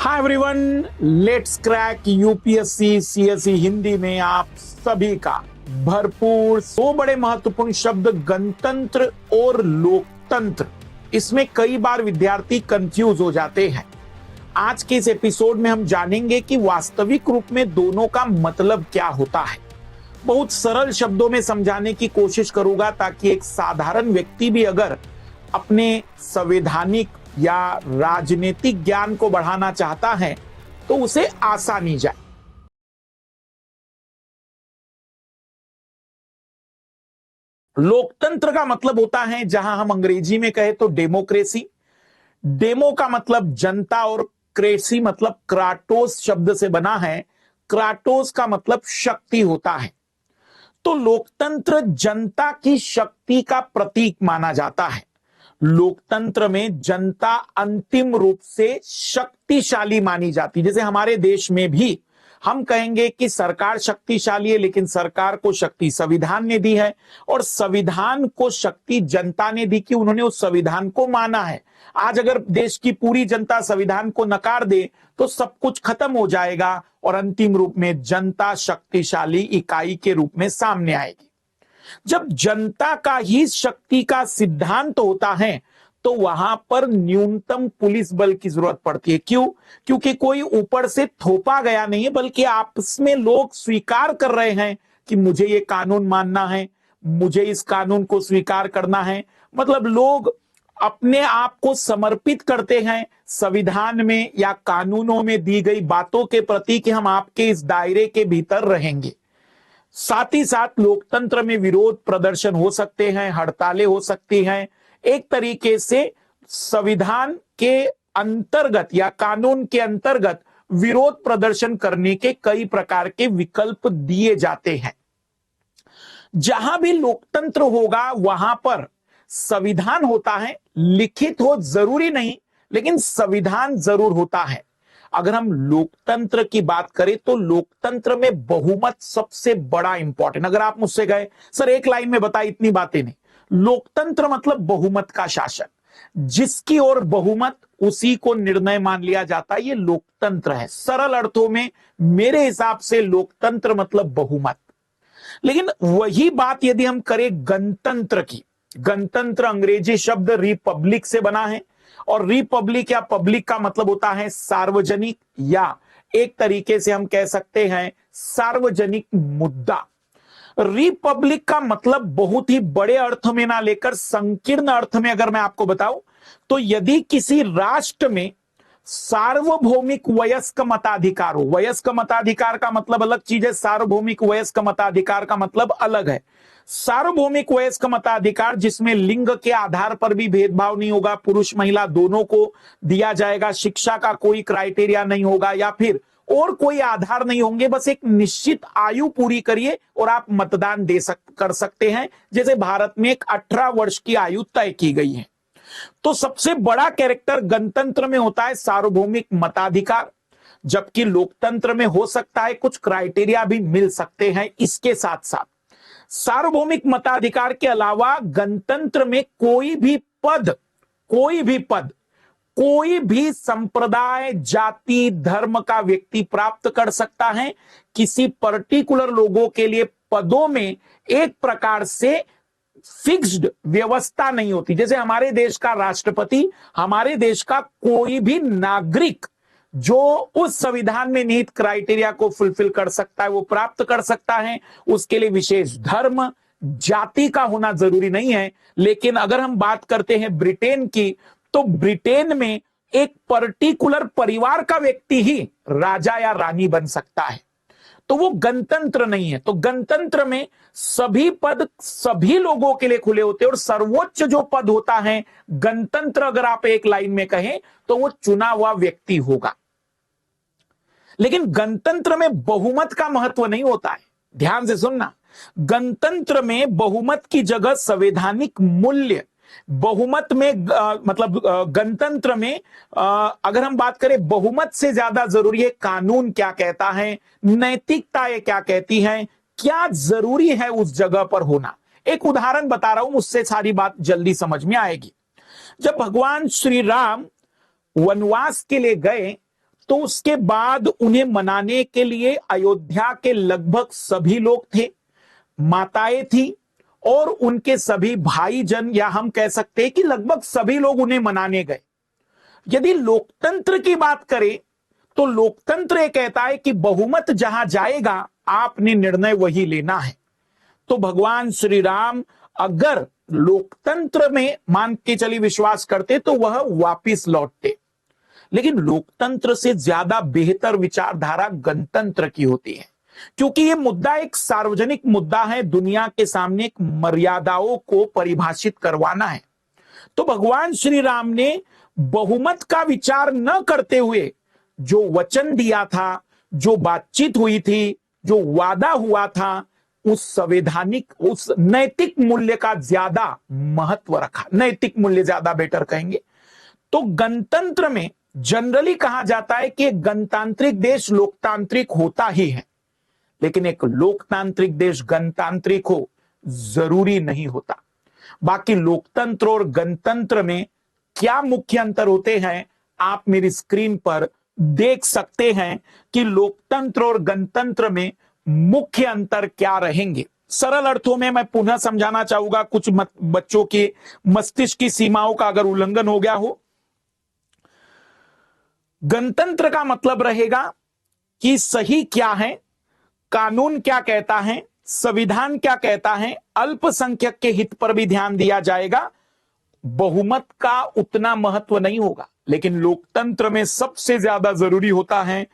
Hi everyone, let's crack UPSC CSE Hindi में आप सभी का भरपूर। दो बड़े महत्वपूर्ण शब्द गणतंत्र और लोकतंत्र, इसमें कई बार विद्यार्थी कंफ्यूज हो जाते हैं। आज के इस एपिसोड में हम जानेंगे कि वास्तविक रूप में दोनों का मतलब क्या होता है। बहुत सरल शब्दों में समझाने की कोशिश करूंगा ताकि एक साधारण व्यक्ति भी अगर अपने संवैधानिक या राजनीतिक ज्ञान को बढ़ाना चाहता है तो उसे आसानी जाए। लोकतंत्र का मतलब होता है, जहां हम अंग्रेजी में कहे तो डेमोक्रेसी। डेमो का मतलब जनता और क्रेसी मतलब क्राटोस शब्द से बना है। क्राटोस का मतलब शक्ति होता है। तो लोकतंत्र जनता की शक्ति का प्रतीक माना जाता है। लोकतंत्र में जनता अंतिम रूप से शक्तिशाली मानी जाती। जैसे हमारे देश में भी हम कहेंगे कि सरकार शक्तिशाली है, लेकिन सरकार को शक्ति संविधान ने दी है और संविधान को शक्ति जनता ने दी कि उन्होंने उस संविधान को माना है। आज अगर देश की पूरी जनता संविधान को नकार दे तो सब कुछ खत्म हो जाएगा और अंतिम रूप में जनता शक्तिशाली इकाई के रूप में सामने आएगी। जब जनता का ही शक्ति का सिद्धांत होता है तो वहां पर न्यूनतम पुलिस बल की जरूरत पड़ती है। क्यों? क्योंकि कोई ऊपर से थोपा गया नहीं है, बल्कि आपस में लोग स्वीकार कर रहे हैं कि मुझे ये कानून मानना है, मुझे इस कानून को स्वीकार करना है। मतलब लोग अपने आप को समर्पित करते हैं संविधान में या कानूनों में दी गई बातों के प्रति कि हम आपके इस दायरे के भीतर रहेंगे। साथ ही साथ लोकतंत्र में विरोध प्रदर्शन हो सकते हैं, हड़तालें हो सकती हैं। एक तरीके से संविधान के अंतर्गत या कानून के अंतर्गत विरोध प्रदर्शन करने के कई प्रकार के विकल्प दिए जाते हैं। जहां भी लोकतंत्र होगा वहां पर संविधान होता है। लिखित हो जरूरी नहीं, लेकिन संविधान जरूर होता है। अगर हम लोकतंत्र की बात करें तो लोकतंत्र में बहुमत सबसे बड़ा इंपॉर्टेंट। अगर आप मुझसे कहे सर एक लाइन में बताइए, इतनी बातें नहीं। लोकतंत्र मतलब बहुमत का शासन, जिसकी ओर बहुमत उसी को निर्णय मान लिया जाता है। ये लोकतंत्र है। सरल अर्थों में मेरे हिसाब से लोकतंत्र मतलब बहुमत। लेकिन वही बात यदि हम करें गणतंत्र की, गणतंत्र अंग्रेजी शब्द रिपब्लिक से बना है और रिपब्लिक या पब्लिक का मतलब होता है सार्वजनिक, या एक तरीके से हम कह सकते हैं सार्वजनिक मुद्दा। रिपब्लिक का मतलब बहुत ही बड़े अर्थ में ना लेकर संकीर्ण अर्थ में अगर मैं आपको बताऊं तो यदि किसी राष्ट्र में सार्वभौमिक वयस्क मताधिकार हो। वयस्क मताधिकार का मतलब अलग चीज है, सार्वभौमिक वयस्क मताधिकार का मतलब अलग है। सार्वभौमिक वयस्क मताधिकार जिसमें लिंग के आधार पर भी भेदभाव नहीं होगा, पुरुष महिला दोनों को दिया जाएगा, शिक्षा का कोई क्राइटेरिया नहीं होगा या फिर और कोई आधार नहीं होंगे, बस एक निश्चित आयु पूरी करिए और आप मतदान कर सकते हैं। जैसे भारत में एक 18 वर्ष की आयु तय की गई है। तो सबसे बड़ा कैरेक्टर गणतंत्र में होता है सार्वभौमिक मताधिकार, जबकि लोकतंत्र में हो सकता है कुछ क्राइटेरिया भी मिल सकते हैं। इसके साथ साथ सार्वभौमिक मताधिकार के अलावा गणतंत्र में कोई भी पद कोई भी संप्रदाय, जाति, धर्म का व्यक्ति प्राप्त कर सकता है। किसी पर्टिकुलर लोगों के लिए पदों में एक प्रकार से फिक्स्ड व्यवस्था नहीं होती। जैसे हमारे देश का राष्ट्रपति, हमारे देश का कोई भी नागरिक जो उस संविधान में निहित क्राइटेरिया को फुलफिल कर सकता है वो प्राप्त कर सकता है। उसके लिए विशेष धर्म, जाति का होना जरूरी नहीं है। लेकिन अगर हम बात करते हैं ब्रिटेन की, तो ब्रिटेन में एक पर्टिकुलर परिवार का व्यक्ति ही राजा या रानी बन सकता है। तो वो गणतंत्र नहीं है। तो गणतंत्र में सभी पद सभी लोगों के लिए खुले होते हैं और सर्वोच्च जो पद होता है गणतंत्र, अगर आप एक लाइन में कहें तो वो चुना हुआ व्यक्ति होगा। लेकिन गणतंत्र में बहुमत का महत्व नहीं होता है। ध्यान से सुनना, गणतंत्र में बहुमत की जगह संवैधानिक मूल्य, बहुमत में मतलब गणतंत्र में अगर हम बात करें बहुमत से ज्यादा जरूरी है कानून क्या कहता है, नैतिकता ये क्या कहती है, क्या जरूरी है उस जगह पर होना। एक उदाहरण बता रहा हूं, उससे सारी बात जल्दी समझ में आएगी। जब भगवान श्री राम वनवास के लिए गए तो उसके बाद उन्हें मनाने के लिए अयोध्या के लगभग सभी लोग थे, माताएं थी और उनके सभी भाईजन, या हम कह सकते हैं कि लगभग सभी लोग उन्हें मनाने गए। यदि लोकतंत्र की बात करें तो लोकतंत्र ये कहता है कि बहुमत जहां जाएगा आपने निर्णय वही लेना है। तो भगवान श्री राम अगर लोकतंत्र में मान के चलिए विश्वास करते तो वह वापिस लौटते। लेकिन लोकतंत्र से ज्यादा बेहतर विचारधारा गणतंत्र की होती है, क्योंकि यह मुद्दा एक सार्वजनिक मुद्दा है, दुनिया के सामने एक मर्यादाओं को परिभाषित करवाना है। तो भगवान श्री राम ने बहुमत का विचार न करते हुए जो वचन दिया था, जो बातचीत हुई थी, जो वादा हुआ था, उस संवैधानिक, उस नैतिक मूल्य का ज्यादा महत्व रखा। नैतिक मूल्य ज्यादा बेटर कहेंगे। तो गणतंत्र में जनरली कहा जाता है कि गणतांत्रिक देश लोकतांत्रिक होता ही है, लेकिन एक लोकतांत्रिक देश गणतांत्रिक हो जरूरी नहीं होता। बाकी लोकतंत्र और गणतंत्र में क्या मुख्य अंतर होते हैं आप मेरी स्क्रीन पर देख सकते हैं कि लोकतंत्र और गणतंत्र में मुख्य अंतर क्या रहेंगे। सरल अर्थों में मैं पुनः समझाना चाहूंगा, कुछ बच्चों के मस्तिष्क की सीमाओं का अगर उल्लंघन हो गया हो। गणतंत्र का मतलब रहेगा कि सही क्या है, कानून क्या कहता है, संविधान क्या कहता है, अल्पसंख्यक के हित पर भी ध्यान दिया जाएगा। बहुमत का उतना महत्व नहीं होगा, लेकिन लोकतंत्र में सबसे ज्यादा जरूरी होता है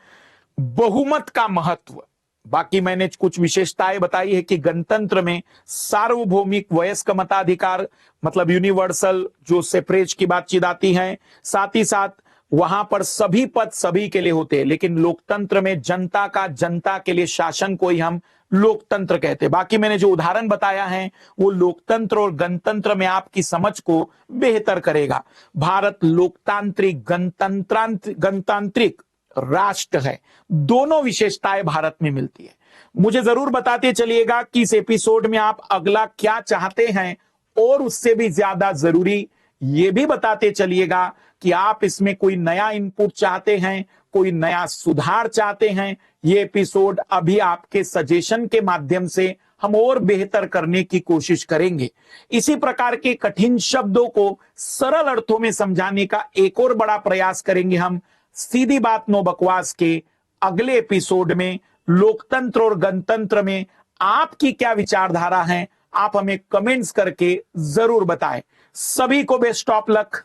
बहुमत का महत्व। बाकी मैंने कुछ विशेषताएं बताई है कि गणतंत्र में सार्वभौमिक वयस्क मताधिकार, मतलब यूनिवर्सल जो सेपरेज की बातचीत आती है, साथ ही साथ वहां पर सभी पद सभी के लिए होते हैं। लेकिन लोकतंत्र में जनता का जनता के लिए शासन को ही हम लोकतंत्र कहते हैं। बाकी मैंने जो उदाहरण बताया है वो लोकतंत्र और गणतंत्र में आपकी समझ को बेहतर करेगा। भारत लोकतांत्रिक गणतांत्रिक राष्ट्र है, दोनों विशेषताएं भारत में मिलती है। मुझे जरूर बताते चलिएगा कि इस एपिसोड में आप अगला क्या चाहते हैं, और उससे भी ज्यादा जरूरी ये भी बताते चलिएगा कि आप इसमें कोई नया इनपुट चाहते हैं, कोई नया सुधार चाहते हैं। ये एपिसोड अभी आपके सजेशन के माध्यम से हम और बेहतर करने की कोशिश करेंगे। इसी प्रकार के कठिन शब्दों को सरल अर्थों में समझाने का एक और बड़ा प्रयास करेंगे हम सीधी बात नो बकवास के अगले एपिसोड में। लोकतंत्र और गणतंत्र में आपकी क्या विचारधारा है, आप हमें कमेंट्स करके जरूर बताएं। सभी को बेस्ट ऑफ लक।